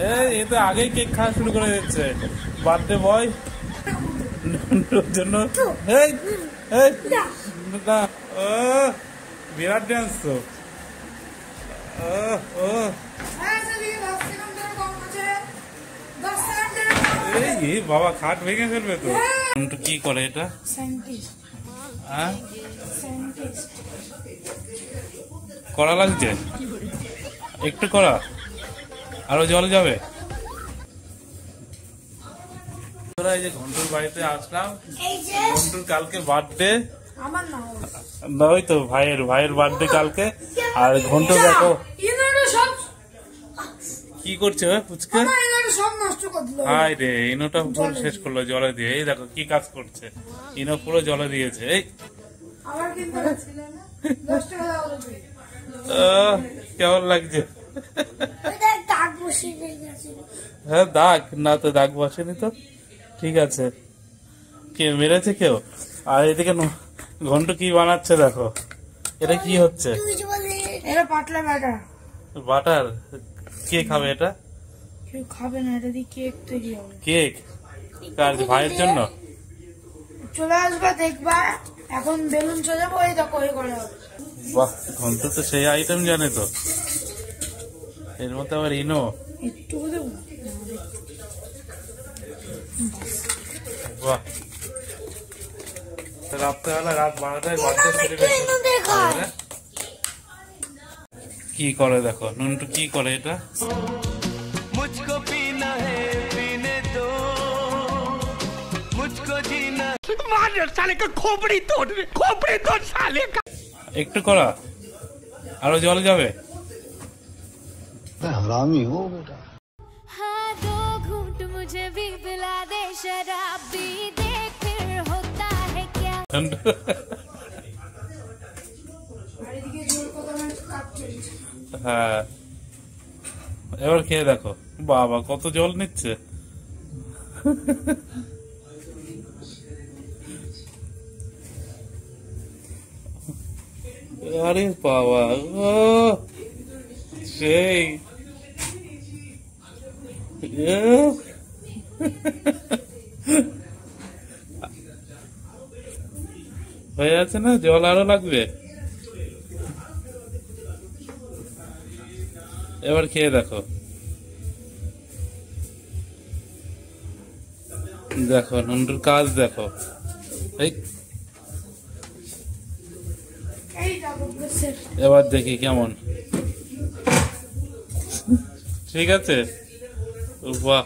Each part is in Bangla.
এই তো আগেই কেক খাওয়া শুরু করে দিচ্ছে বার্থডে বয় জন্য। বিরাট ডান্স তো। এই বাবা খাট ভেঙে ফেলবে তো। কি করে এটা? কড়া লাগছে একটু, কড়া আরো জল যাবে। এই যে ঘন্টুর বাড়িতে আসলাম, ঘন্টুর কালকে বার্থডে, ওই তো ভাইয়ের বার্থডে কালকে। আর ঘন্টু দেখো কি করছে পুচকে, হাই রে ইনোটা পুরো শেষ করলো জলে দিয়ে। এই দেখো কি কাজ করছে, ইনো পুরো জলে দিয়েছে। এই কেমন লাগছে? হ্যাঁ দাগ না তো, দাগ বসেনি তো, ঠিক আছে। কে মেরেছে কেউ? আর এদিকে ঘন্টু কি বানাচ্ছে দেখো, এটা কি হচ্ছে? বাটার। কে খাবে এটা? কেউ খাবে না, এটা দিয়ে কেক তৈরি হবে। কেক কার ভাইয়ের জন্য? চলে আসবা দেখবা, এখন বেলুন সাজাবো, এই দেখো এই করে হবে। বাহ, ঘন্টু তো সেই আইটেম জানে তো। এর মধ্যে আবার ইনো একটু দেবো। বাহ, রাত্রেবেলা রাত 12টায় বার্থডে সেলিব্রেশন কি করে দেখো নুনটু কি করে এটা। মুঝকো পীনা হে পীনে দো, মুঝকো জিনা। মার সালে কা খোপড়ি তোড় সালে কা। একটু করা আরো জল যাবে। हरामी हो बेटा। हाँ दो घूंट मुझे भी पिला दे शराब भी देख फिर होता है क्या। হ্যাঁ এবার খেয়ে দেখো, বাবা কত জল নিচ্ছে। আরে বাবা সেই হয়ে আছে না, জল আরো লাগবে। এবার খেয়ে দেখো, দেখো নুনটুর কাজ দেখো। এবার দেখি কেমন, ঠিক আছে। বাহ,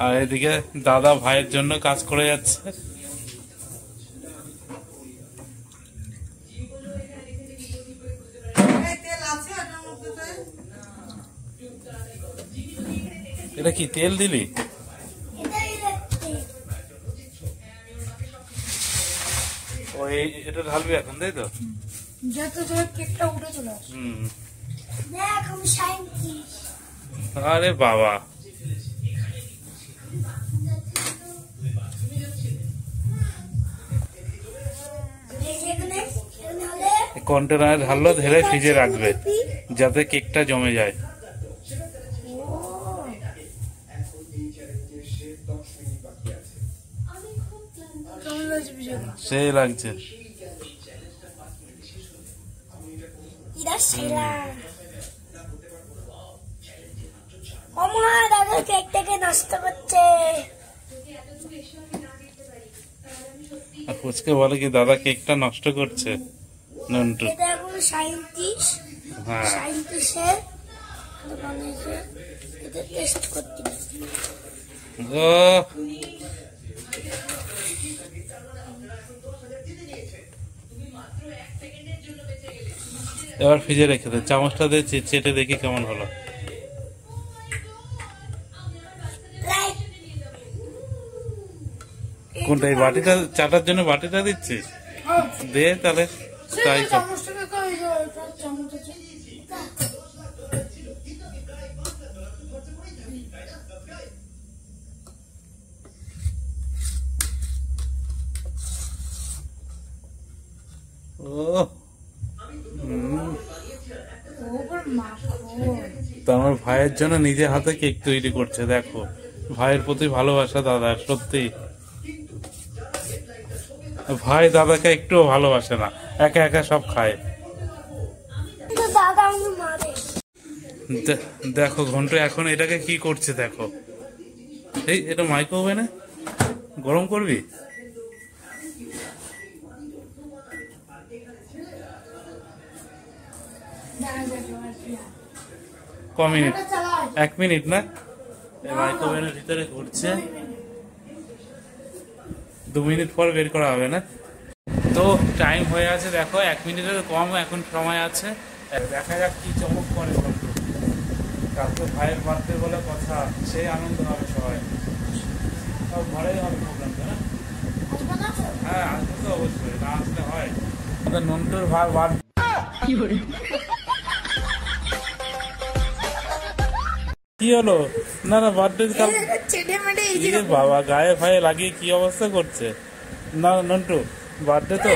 আর এদিকে দাদা ভাইয়ের জন্য কাজ করে যাচ্ছে। এটা কি তেল দিলি? ওই এটা ঢালবি এখন, তাই তো? আরে বাবা, কন্টেনারে ঢাললো, ঢেলে ফ্রিজে রাখবে যাতে কেকটা জমে যায়। সেই লাগছে। ফুচকে বলে কি দাদা কেকটা নষ্ট করছে নুনটু। এবার ফ্রিজে রেখে দে, চামচটা দিয়ে চেটে দেখি কেমন হলো। কোনটা, এই বাটিটা চাটার জন্য বাটিটা দিচ্ছিস? দে তাহলে তাই। তো আমার ভাইয়ের জন্য নিজে হাতে কেক তৈরি করছে, দেখো ভাইয়ের প্রতি ভালোবাসা দাদা, সত্যি ভাই দাদাকে একটুও ভালোবাসে না, একা একা সব খায়। দেখো ঘন্টা এখন এটাকে কি করছে দেখো, এই এটা মাইক্রো ওভেনে গরম করবি। ক মিনিট? 1 মিনিট না, মাইক্রো ওভেনের ভিতরে ঘুরছে, 2 মিনিট পর বের করা হবে না। তো টাইম হয়ে আছে দেখো, 1 মিনিটের কম এখন সময় আছে, দেখা যাক কি চমক করে। কালকে ভাইয়ের বার্থডে বলে কথা, সেই আনন্দ হবে সবাই, সব ঘরেই হবে প্রোগ্রামটা না? হ্যাঁ আসবে তো অবশ্যই, না আসলে হয়। নন্টুর কি হলো? না না বার্থডে বাবা গায়ে ফায়ে লাগিয়ে কি অবস্থা করছে। না নন্টু বার্থডে তো,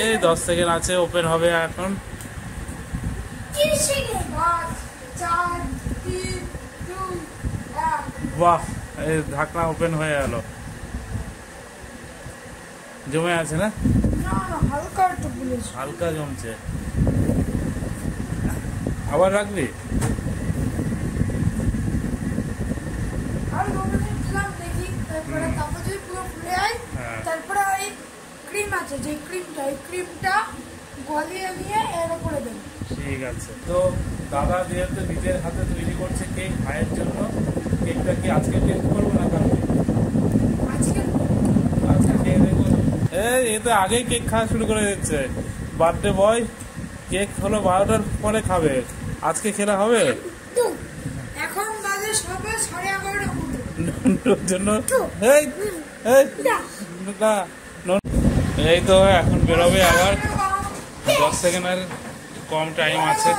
এই 10 সেকেন্ড আছে, ওপেন হবে এখন। বাহ, এই ঢাকনা ওপেন হয়ে গেল, জমে আছে না? হালকা জমছে, আবার রাখবি? তারপরে ওই ক্রিম আছে, যে ক্রিমটা গলিয়ে নিয়ে এর উপরে দেব। ঠিক আছে। তো দাদা যেহেতু নিজের হাতে তৈরি করছে কেক ভাইয়ের জন্য, কেকটা কি আজকে টেস্ট করবো না কালকে? আজকে খেয়ে দেখবো। এই তো আগেই কেক খাওয়া শুরু করে দিচ্ছে, বার্থডে বয় কেক হলো 12টার পরে খাবে, আজকে খেলা হবে? এখন বাজে সবে 11:30 জন্য এই তো এখন বেরোবে আবার, 10 সেকেন্ডের কম টাইম আছে,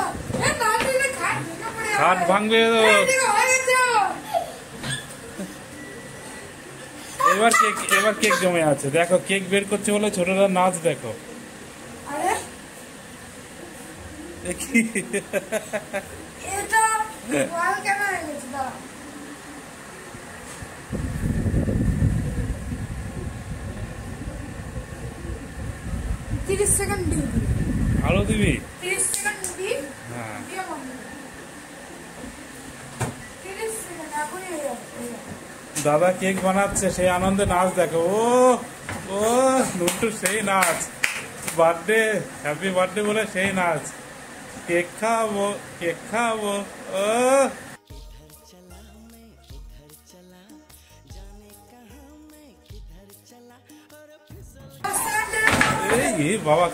খাট ভাঙবে। এবার কেক জমে আছে, দেখো কেক বের করছে বলে ছোটরা নাচ, দেখো আরো দিবি? হ্যাঁ দাদা কেক বানাচ্ছে, সেই আনন্দে নাচ দেখো। ও নুট্টু সেই নাচ, বার্থডে হ্যাপি বার্থডে বলে সেই নাচ, কেক খাওয়াবো কেক খাওয়াবো। ও এই বাবা,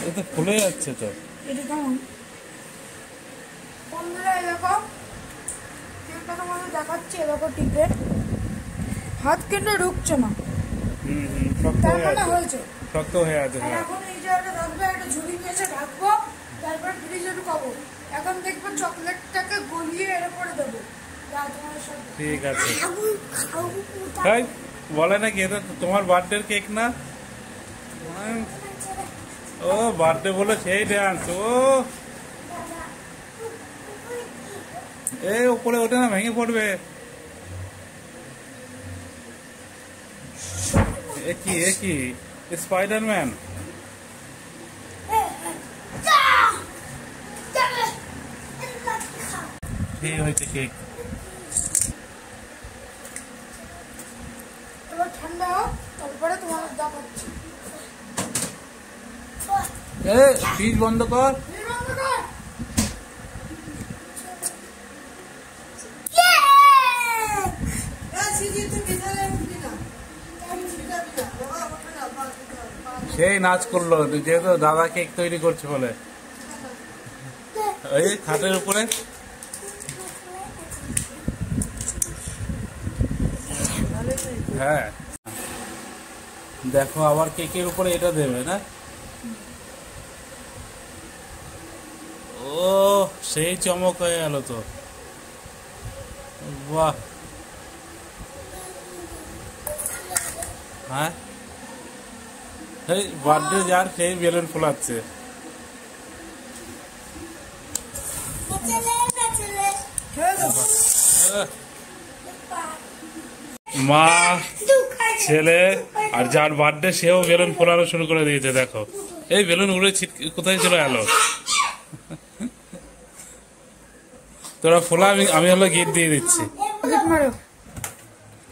এটা ফুলে যাচ্ছে তো। এটা কেমন বন্ধুরা, এরকম কেকটা তোমাদের দেখাচ্ছে, এরকম টিপে হাত কিন্তু ঢুকছে না, শক্ত হয়ে আছে। এখন এই জায়গাটা রাখবো, একটা ঝুড়ি নিয়ে রাখবো, তারপর ফ্রিজে ঢুকাবো। এখন দেখবো চকলেটটাকে গলিয়ে এর উপরে দেবো। ঠিক আছে, বলে নাকি এটা তোমার বার্থডে কেক না? ও বার্থডে বলে সেই ডান্স। ও এই উপরে ওঠে না, ভেঙে পড়বে। একই স্পাইডারম্যান। এই হয়েছে কেক, ঠান্ডা হোক তারপরে তোমাদের দেখাচ্ছি। ফ্রিজ বন্ধ কর। সেই নাচ করলো যেহেতু দাদা কেক তৈরি করছে বলে, ওই খাটের উপরে। হ্যাঁ দেখো আবার কেকের উপরে এটা দেবে না? ও সেই চমক হয়ে গেল তো। বাহ। হ্যাঁ এই বার্থডে যার সেই বেলুন ফোলাচ্ছে। মা, ছেলে আর যার বার্থডে সেও বেলুন ফোলানো শুরু করে দিয়েছে। দেখো এই বেলুন উড়ে কোথায় চলে গেল? তোরা ফোলা, আমি হলো গেট দিয়ে দিচ্ছি।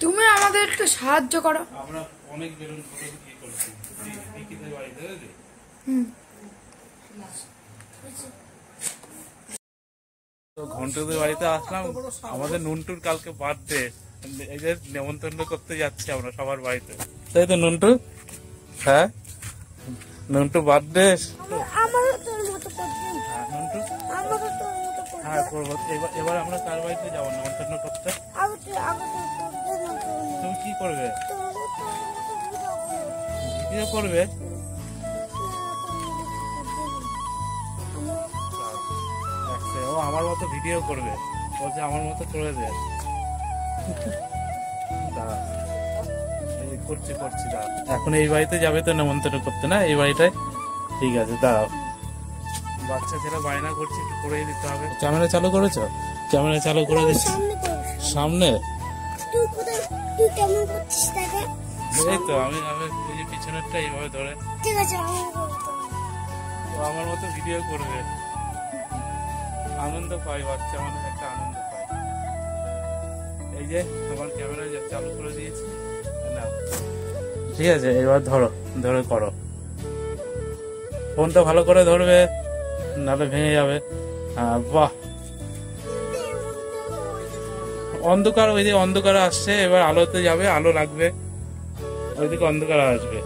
তুমি আমাদের একটু সাহায্য করো। আমরা অনেক বেলুন কি করছি বাড়িতে। তো ঘন্টুদের বাড়িতে আসলাম, আমাদের নুনটুর কালকে বার্থডে, এই যে নেমন্তন্ন করতে যাচ্ছি আমরা সবার বাড়িতে, তাই তো নুনটু? হ্যাঁ নুনটু বার্থডে। নুনটু হ্যাঁ করবো। এবার আমরা কার বাড়িতে যাবো নেমন্তন্ন করতে? তুমি কি করবে? ভিডিও করবে? ও আমার মতো ভিডিও করবে, বলছে আমার মতো করে দে। করছি করছি দাঁড়াও। এখন এই বাড়িতে যাবে তো নেমন্তন্ন করতে, না এই বাড়িটায়? ঠিক আছে দাঁড়াও। বাচ্চা ছেলে বায়না করছে, একটু করেই দিতে হবে। ক্যামেরা চালু করেছো? ক্যামেরা চালু করে দিচ্ছি। সামনে এই তো আমি এই যে পিছনেরটা এইভাবে ধরে, আমার মতো ভিডিও করবে। আনন্দ পাই, বাচ্চা মানুষ একটা আনন্দ পায়। এই যে তোমার ক্যামেরা চালু করে দিয়েছি, ঠিক আছে? এবার ধরো, ধরে করো। ফোনটা ভালো করে ধরবে, নাহলে ভেঙে যাবে। হ্যাঁ বাহ। অন্ধকার, ওই যে অন্ধকার আসছে, এবার আলোতে যাবে, আলো লাগবে, ওইদিকে অন্ধকার আসবে।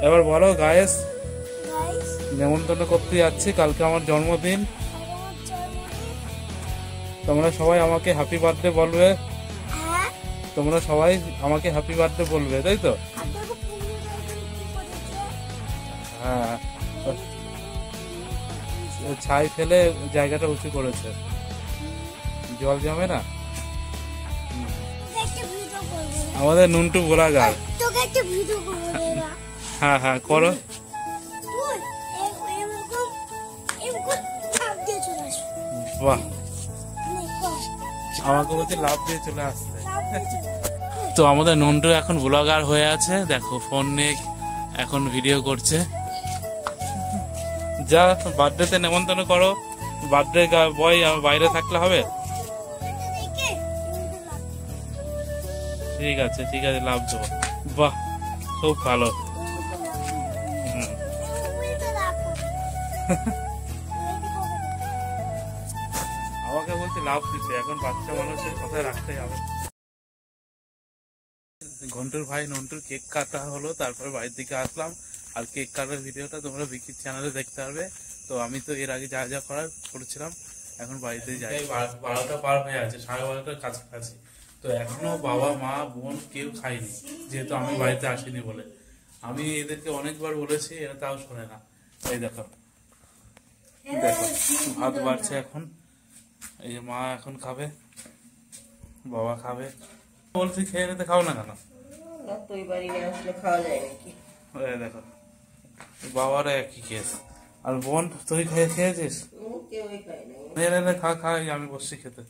এবার বলো গায়েস, নেমন্তন্ন করতে যাচ্ছি, কালকে আমার জন্মদিন। তোমরা সবাই আমাকে হ্যাপি বার্থডে বলবে। তোমরা সবাই আমাকে হ্যাপি বার্থডে বলবে, তাই তো? হ্যাঁ ছাই ফেলে জায়গাটা উঁচু করেছে, জল জমে না। আমাদের নুনটু গোলাগার। হ্যাঁ হ্যাঁ করো। বাহ, আমাকে বলছে লাভ দিয়ে চলে আসতে। তো আমাদের নন্টু এখন ব্লগার হয়ে আছে, দেখো ফোন নিয়ে এখন ভিডিও করছে। যা বার্থডেতে নেমন্তন্ন করো, বার্থডে বয় বাইরে থাকলে হবে। ঠিক আছে ঠিক আছে, লাভ দেবো। বাহ খুব ভালো। আমাকে বলছে লাভ দিতে, এখন বাচ্চা মানুষের কথা রাখতে হবে। ঘন্টুর ভাই নন্টুর কেক কাটা হলো, তারপরে বাড়ির দিকে আসলাম। আর কেক কাটার ভিডিওটা তোমরা বিকির চ্যানেলে দেখতে পারবে। তো আমি তো এর আগে যা যা করার করেছিলাম, এখন বাড়িতে যাই। 12টা পার হয়ে আছে, 12:30টার কাছাকাছি। তো এখনো বাবা মা বোন কেউ খায়নি, যেহেতু আমি বাড়িতে আসিনি বলে। আমি এদেরকে অনেকবার বলেছি, এরা তাও শোনে না। এই দেখো দেখো ভাত বাড়ছে এখন। এই যে মা এখন খাবে, বাবা খাবে। বলছি খেয়ে নিতে, খাও না কেন? দেখো বাবারা একই কেস। আর বোন তুই খেয়েছিস? খা খা, আমি বসছি খেতে।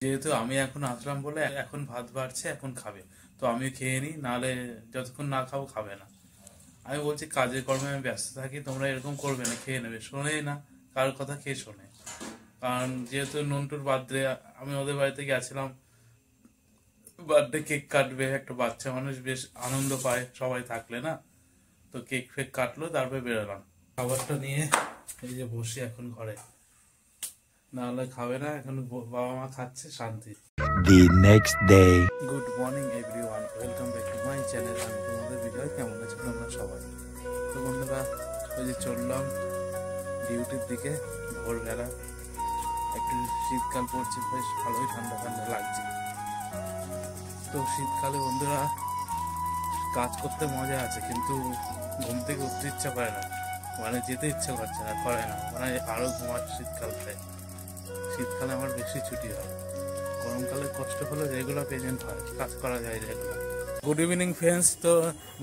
যেহেতু আমি এখন আসলাম বলে এখন ভাত বাড়ছে, এখন খাবে। তো আমি খেয়ে নিই, নাহলে যতক্ষণ না খাবো খাবে না। আমি বলছি কাজে কর্মে আমি ব্যস্ত থাকি, তোমরা এরকম করবে না, খেয়ে নেবে। শোনেই না, কারোর কথা কে শোনে? কারণ যেহেতু নন্টুর বার্থডে, আমি ওদের বাড়িতে গেছিলাম, বার্থডে কেক কাটবে, একটা বাচ্চা মানুষ বেশ আনন্দ পায় সবাই থাকলে, না? তো কেক ফেক কাটলো, তারপরে বেরোলাম। খাবারটা নিয়ে এই যে বসি এখন ঘরে, নাহলে খাবে না। এখন বাবা মা খাচ্ছে, শান্তি। The next day. Good morning everyone, welcome back to my channel. আমি তোমাদের ভিডিও, কেমন আছো তোমরা সবাই? তো বন্ধুরা, ওই যে চললাম ডিউটির দিকে ভোরবেলা। একটু শীতকাল পড়ছে, বেশ ভালোই ঠান্ডা ঠান্ডা লাগছে। তো শীতকালে বন্ধুরা কাজ করতে মজা আছে, কিন্তু ঘুম থেকে উঠতে ইচ্ছা করে না, মানে যেতে ইচ্ছা করছে না, করে না, মানে আরো ঘুমাচ্ছে। শীতকালে আমার বেশি ছুটি হয়, গরমকালে কষ্ট হলে রেগুলার পেমেন্ট হয়, কাজ করা যায় রেগুলার। Good evening friends. তো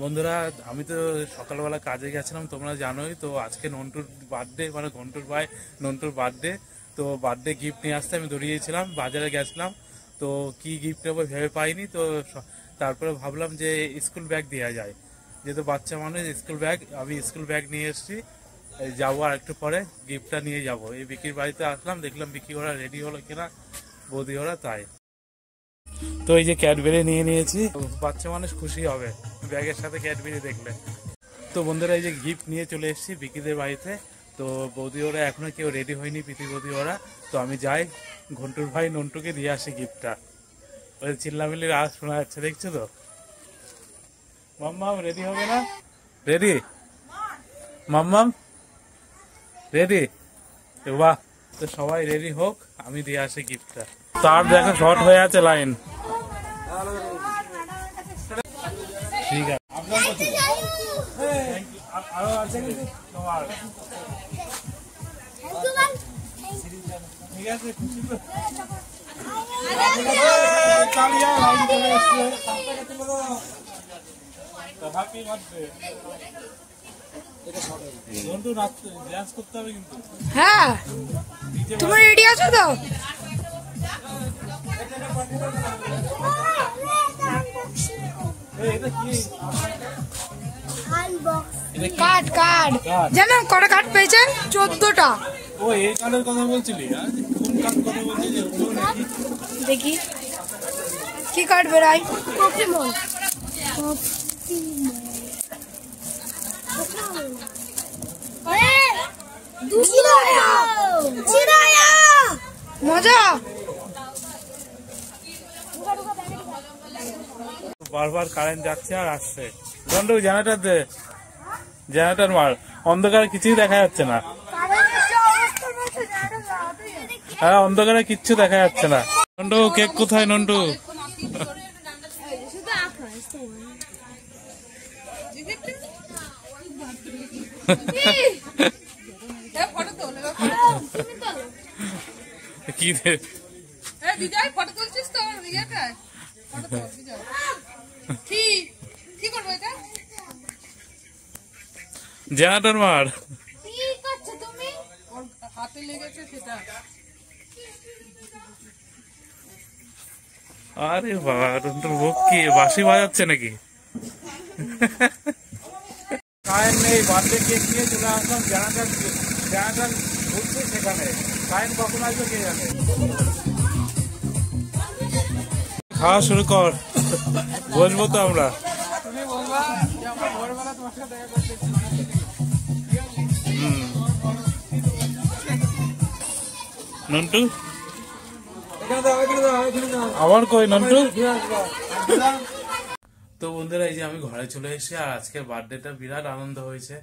বন্ধুরা, আমি তো সকালবেলা কাজে গেছিলাম, তোমরা জানোই। তো আজকে নন্টুর বার্থডে, মানে নন্টুর বার্থডে। তো বার্থডে গিফট নিয়ে আসতে আমি দৌড়িয়েছিলাম, বাজারে গেছিলাম। তো কি গিফট নেবো ভেবে পাইনি। তো তারপরে ভাবলাম যে স্কুল ব্যাগ দেওয়া যায়, যেহেতু বাচ্চা মানুষ, স্কুল ব্যাগ। আমি স্কুল ব্যাগ নিয়ে এসেছি, যাবো আর একটু পরে গিফটটা নিয়ে যাব। এই বিকির বাড়িতে আসলাম, দেখলাম বিকি ওরা রেডি হলো কিনা, বৌদি ওরা, তাই। তো এই যে ক্যাডবেরি নিয়ে নিয়েছি, বাচ্চা মানুষ খুশি হবে ব্যাগের সাথে ক্যাডবেরি দেখলে। তো বন্ধুরা, এই যে গিফট নিয়ে চলে এসেছি বিকিদের বাড়িতে। তো বৌদি ওরা এখনো কেউ রেডি হয়নি, প্রীতি বৌদি ওরা। তো আমি যাই ঘন্টুর ভাই নন্টুকে দিয়ে আসি গিফটটা। ওই চিল্লামিল্লির আওয়াজ শোনা যাচ্ছে, দেখছো তো। মাম্মাম রেডি হবে না? রেডি মাম্মাম, রেডি? বাহ, তো সবাই রেডি হোক, আমি দিয়ে আসি গিফটটা। তার দেখো শর্ট হয়ে আছে লাইন। ঠিক আছে, আরো আছে কিন্তু তোমার। ঠিক আছে, খুশি তো? Happy birthday. বন্ধু, ডান্স করতে হবে কিন্তু। হ্যাঁ, তুমি রেডি আছো তো? কার্ড জানো কটা কার্ড পেয়েছে? 14টা। ও, এই কার্ডের কথা বলছিলি? কোন কার্ড কথা বলছিলি? দেখি কি কার্ড বেরাই। মজা। বারবার কারেন্ট যাচ্ছে আর আসছে। বন্ধু, জেনারেটর দে, জেনারেটর মার, অন্ধকারে কিছুই দেখা যাচ্ছে না। হ্যাঁ, অন্ধকারে কিচ্ছু দেখা যাচ্ছে না। নন্টু, কেক কোথায় নন্টু? কি রে? জেনারেটর মার। হাতে লেগেছে সেটা। আরে বাবা, নন্টুর বুক কি বাঁশি বাজাচ্ছে নাকি? কারেন্ট নেই, বার্থডে কেক নিয়ে চলে আসলাম। জেনারেটর ঘুরছে সেখানে, কারেন্ট কখন আসবে কে জানে। খাওয়া শুরু কর, বসবো তো আমরা। নন্টু আবার কই নন্টু? তো বন্ধুরা, এই যে আমি ঘরে চলে এসেছি, আর আজকের বার্থডেটা বিরাট আনন্দ হয়েছে।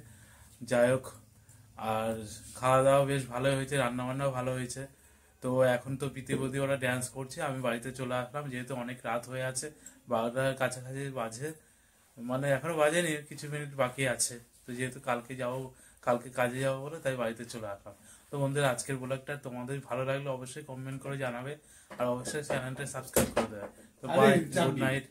যাই হোক, আর খাওয়া দাওয়া বেশ ভালোই হয়েছে, রান্না বান্নাও ভালো হয়েছে। তো এখন তো প্রীতিবতী ওরা ড্যান্স করছে, আমি বাড়িতে চলে আসলাম, যেহেতু অনেক রাত হয়ে আছে, 12টার কাছাকাছি বাজে, মানে এখনো বাজেনি, কিছু মিনিট বাকি আছে। তো যেহেতু কালকে কাজে যাবো বলে, তাই বাড়িতে চলে আসলাম। তো বন্ধুরা, আজকের ব্লগটা তোমাদের ভালো লাগলে অবশ্যই কমেন্ট করে জানাবে, আর অবশ্যই চ্যানেলটা সাবস্ক্রাইব করে দেবে। তো বাই, গুড নাইট।